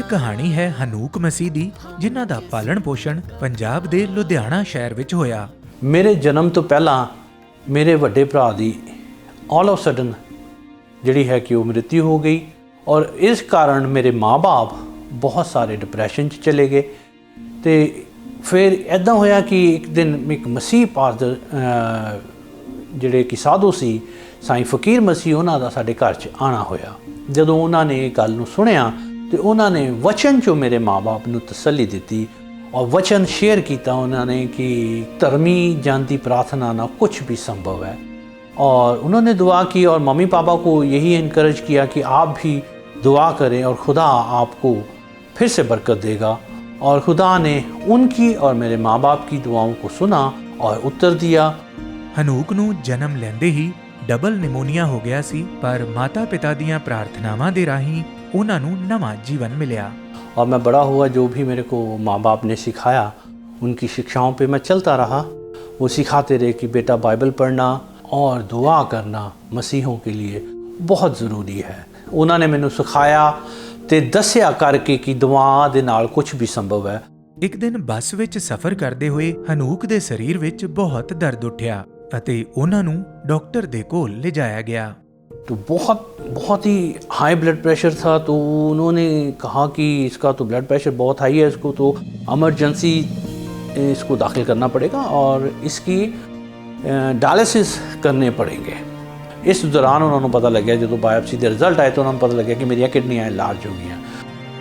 ਕਹਾਣੀ ਹੈ ਹਨੂਕ ਮਸੀਹ ਦੀ, ਜਿਨ੍ਹਾਂ ਦਾ ਪਾਲਣ ਪੋਸ਼ਣ ਪੰਜਾਬ ਦੇ ਲੁਧਿਆਣਾ ਸ਼ਹਿਰ ਵਿੱਚ ਹੋਇਆ। ਮੇਰੇ ਜਨਮ ਤੋਂ ਪਹਿਲਾਂ ਮੇਰੇ ਵੱਡੇ ਭਰਾ ਦੀ ਆਲ ਆਫ ਸਡਨ ਜਿਹੜੀ ਹੈ ਕਿ ਉਹ ਮ੍ਰਿਤਿੂ ਹੋ ਗਈ ਔਰ ਇਸ ਕਾਰਨ ਮੇਰੇ ਮਾਂ-ਬਾਪ ਬਹੁਤ ਸਾਰੇ ਡਿਪਰੈਸ਼ਨ 'ਚ ਚਲੇ ਗਏ। ਤੇ ਫਿਰ ਇੱਦਾਂ ਹੋਇਆ ਕਿ ਇੱਕ ਦਿਨ ਇੱਕ ਮਸੀਹ ਪਾਦਰ ਜਿਹੜੇ ਕਿ ਸਾਧੂ ਸੀ ਸਾਈਂ ਫਕੀਰ ਮਸੀਹ, ਉਹਨਾਂ ਦਾ ਸਾਡੇ ਘਰ 'ਚ ਆਉਣਾ ਹੋਇਆ। ਜਦੋਂ ਉਹਨਾਂ ਨੇ ਇਹ ਗੱਲ ਨੂੰ ਸੁਣਿਆ ਤੇ ਉਹਨਾਂ ਨੇ ਵਚਨ 'ਚੋਂ ਮੇਰੇ ਮਾਂ-ਬਾਪ ਨੂੰ ਤਸੱਲੀ ਦਿੱਤੀ और वचन शेयर किया उन्होंने कि धर्मी जन की प्रार्थना ना कुछ भी संभव है। और उन्होंने दुआ की और मम्मी पापा को यही इनकरेज किया कि आप भी दुआ करें और खुदा आपको फिर से बरकत देगा। और खुदा ने उनकी और मेरे माँ बाप की दुआओं को सुना और उत्तर दिया। ਹਨੂਕ ਨੂੰ ਜਨਮ ਲੈਂਦੇ ਹੀ ਡਬਲ ਨਿਮੋਨੀਆ ਹੋ ਗਿਆ ਸੀ, ਪਰ ਮਾਤਾ ਪਿਤਾ ਦੀਆਂ ਪ੍ਰਾਰਥਨਾਵਾਂ ਦੇ ਰਾਹੀਂ ਉਹਨਾਂ ਨੂੰ ਨਵਾਂ ਜੀਵਨ ਮਿਲਿਆ। और मैं बड़ा हुआ, जो भी मेरे को माँ बाप ने सिखाया उनकी शिक्षाओं पे मैं चलता रहा। वो सिखाते रहे कि बेटा बाइबल पढ़ना और दुआ करना मसीहों के लिए बहुत ज़रूरी है। उन्होंने मैंने सिखाया ते दस्या करके कि दुआ दे नाल कुछ भी संभव है। ਇੱਕ ਦਿਨ ਬੱਸ ਵਿੱਚ ਸਫ਼ਰ ਕਰਦੇ ਹੋਏ ਹਨੂਕ ਦੇ ਸਰੀਰ ਵਿੱਚ ਬਹੁਤ ਦਰਦ ਉੱਠਿਆ ਅਤੇ ਉਹਨਾਂ ਨੂੰ ਡਾਕਟਰ ਦੇ ਕੋਲ ਲਿਜਾਇਆ ਗਿਆ। तो बहुत ही हाई ब्लड प्रेशर था। तो उन्होंने कहा कि इसका तो ब्लड प्रेशर बहुत हाई है, इसको तो एमरजेंसी इसको दाखिल करना पड़ेगा और इसकी डायलिसिस करने पड़ेंगे। इस दौरान उन्होंने पता लग गया, जो बायोप्सी के रिजल्ट आए तो उन्होंने पता लग गया कि मेरी किडनियाँ लार्ज हो गई।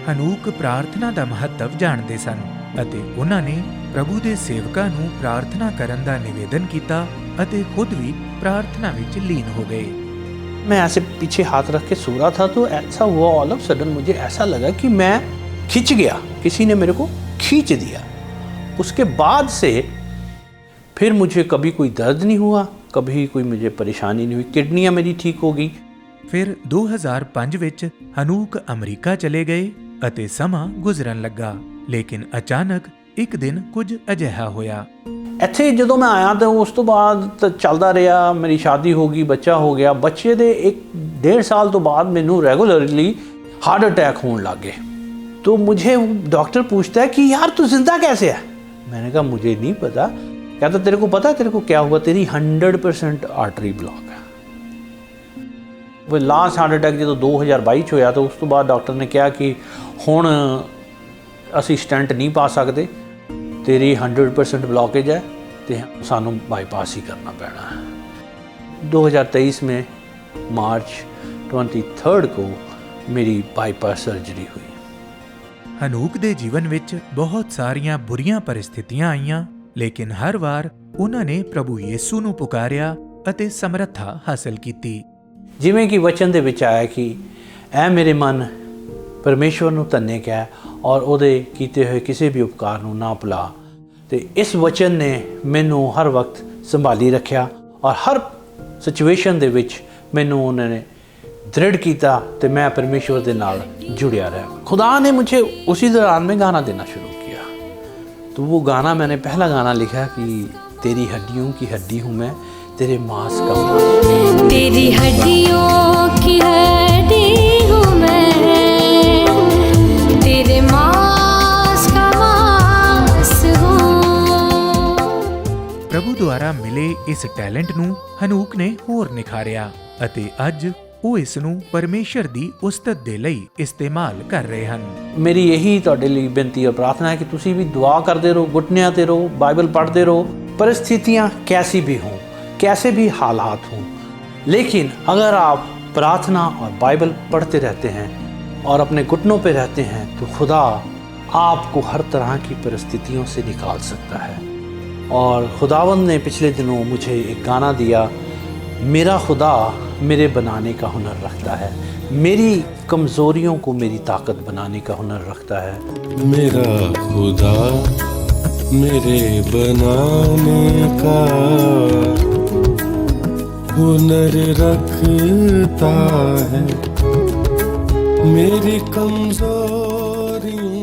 ਹਨੂਕ ਪ੍ਰਾਰਥਨਾ ਦਾ ਮਹੱਤਵ ਜਾਣਦੇ ਸਨ ਅਤੇ ਉਹਨਾਂ ਨੇ ਪ੍ਰਭੂ ਦੇ ਸੇਵਕਾਂ ਨੂੰ ਪ੍ਰਾਰਥਨਾ ਕਰਨ ਦਾ ਨਿਵੇਦਨ ਕੀਤਾ ਅਤੇ ਖੁਦ ਵੀ ਪ੍ਰਾਰਥਨਾ ਵਿੱਚ ਲੀਨ ਹੋ ਗਏ। मैं ऐसे पीछे हाथ रख के सो रहा था तो ऐसा हुआ, ऑल ऑफ सडन मुझे ऐसा लगा कि मैं खिंच गया, किसी ने मेरे को खींच दिया। उसके बाद से फिर मुझे कभी कोई दर्द नहीं हुआ, कभी कोई मुझे परेशानी नहीं हुई, किडनियाँ मेरी ठीक हो गई। ਫਿਰ 2005 ਵਿੱਚ ਹਨੂਕ ਅਮਰੀਕਾ ਚਲੇ ਗਏ ਅਤੇ ਸਮਾਂ ਗੁਜ਼ਰਨ ਲੱਗਾ, ਲੇਕਿਨ ਅਚਾਨਕ ਇੱਕ ਦਿਨ ਕੁਝ ਅਜਿਹਾ ਹੋਇਆ। ਇੱਥੇ ਜਦੋਂ ਮੈਂ ਆਇਆ ਤਾਂ ਉਸ ਤੋਂ ਬਾਅਦ ਤਾਂ ਚੱਲਦਾ ਰਿਹਾ, ਮੇਰੀ ਸ਼ਾਦੀ ਹੋ ਗਈ, ਬੱਚਾ ਹੋ ਗਿਆ। ਬੱਚੇ ਦੇ 1-1.5 ਸਾਲ ਤੋਂ ਬਾਅਦ ਮੈਨੂੰ ਰੈਗੂਲਰਲੀ हार्ट अटैक होने लग गए। तो मुझे डॉक्टर पूछता है कि यार तू जिंदा कैसे है? मैंने कहा मुझे नहीं पता। कहता तेरे को पता है तेरे को क्या हुआ? तेरी 100% आर्टरी ब्लॉक है। वो लास्ट हार्ट अटैक जो 2022 होया तो उस तो बाद डॉक्टर ने कहा कि हुण असी स्टेंट नहीं पा सकते, तेरी 100% ब्लॉकेज है तो सानू बाईपास ही करना पैना है। 2023 में मार्च 23 को मेरी बाईपास सर्जरी हुई। ਹਨੂਕ ਦੇ ਜੀਵਨ ਵਿੱਚ ਬਹੁਤ ਸਾਰੀਆਂ ਬੁਰੀਆਂ ਪਰਿਸਥਿਤੀਆਂ ਆਈਆਂ, ਲੇਕਿਨ ਹਰ ਵਾਰ ਉਹਨਾਂ ਨੇ ਪ੍ਰਭੂ ਯਿਸੂ ਨੂੰ ਪੁਕਾਰਿਆ ਅਤੇ ਸਮਰੱਥਾ ਹਾਸਲ ਕੀਤੀ। ਜਿਵੇਂ ਕਿ ਵਚਨ ਦੇ ਵਿੱਚ ਆਇਆ ਕਿ ਐ ਮੇਰੇ ਮਨ ਪਰਮੇਸ਼ਵਰ ਨੂੰ ਧੰਨੇ ਕਹਿ ਔਰ ਉਹਦੇ ਕੀਤੇ ਹੋਏ ਕਿਸੇ ਵੀ ਉਪਕਾਰ ਨੂੰ ਨਾ ਭੁਲਾ। ਤੇ ਇਸ ਵਚਨ ਨੇ ਮੈਨੂੰ ਹਰ ਵਕਤ ਸੰਭਾਲੀ ਰੱਖਿਆ ਔਰ ਹਰ ਸਿਚੁਏਸ਼ਨ ਦੇ ਵਿੱਚ ਮੈਨੂੰ ਉਹਨਾਂ ਨੇ दृढ़ किया तो मैं परमेश्वर के नाल जुड़िया रहा। खुदा ने मुझे उसी दौरान में गाना देना शुरू किया। तो वो गाना मैंने पहला गाना लिखा कि तेरी हड्डियों की हड्डी हूँ मैं, तेरे मांस का मांस। तेरी हड्डियों की हड्डी हूँ मैं, तेरे मांस का मांस हूँ। ਪ੍ਰਭੂ ਦੁਆਰਾ ਮਿਲੇ ਇਸ ਟੈਲੈਂਟ ਨੂੰ ਹਨੂਕ ਨੇ ਹੋਰ ਨਿਖਾਰਿਆ ਅਤੇ ਅੱਜ ਉਹ ਇਸ ਨੂੰ ਪਰਮੇਸ਼ਰ ਦੀ ਉਸਤਤ ਦੇ ਲਈ ਇਸਤੇਮਾਲ ਕਰ ਰਹੇ ਹਨ। ਮੇਰੀ ਇਹੀ ਤੁਹਾਡੇ ਲਈ ਬੇਨਤੀ और प्रार्थना है कि ਤੁਸੀਂ ਵੀ दुआ करते रहो, घुटनों ते रहो, बाइबल पढ़ते रहो। परिस्थितियाँ कैसी भी हों, कैसे भी हालात हों, लेकिन अगर आप प्रार्थना और बाइबल पढ़ते रहते हैं और अपने घुटनों पे रहते हैं तो खुदा आपको हर तरह की परिस्थितियों से निकाल सकता है। और खुदावंद ने पिछले दिनों मुझे एक गाना दिया, मेरा खुदा मेरे बनाने का हुनर रखता है, मेरी कमज़ोरियों को मेरी ताकत बनाने का हुनर रखता है। मेरा खुदा मेरे बनाने का हुनर रखता है, मेरी कमज़ोरियों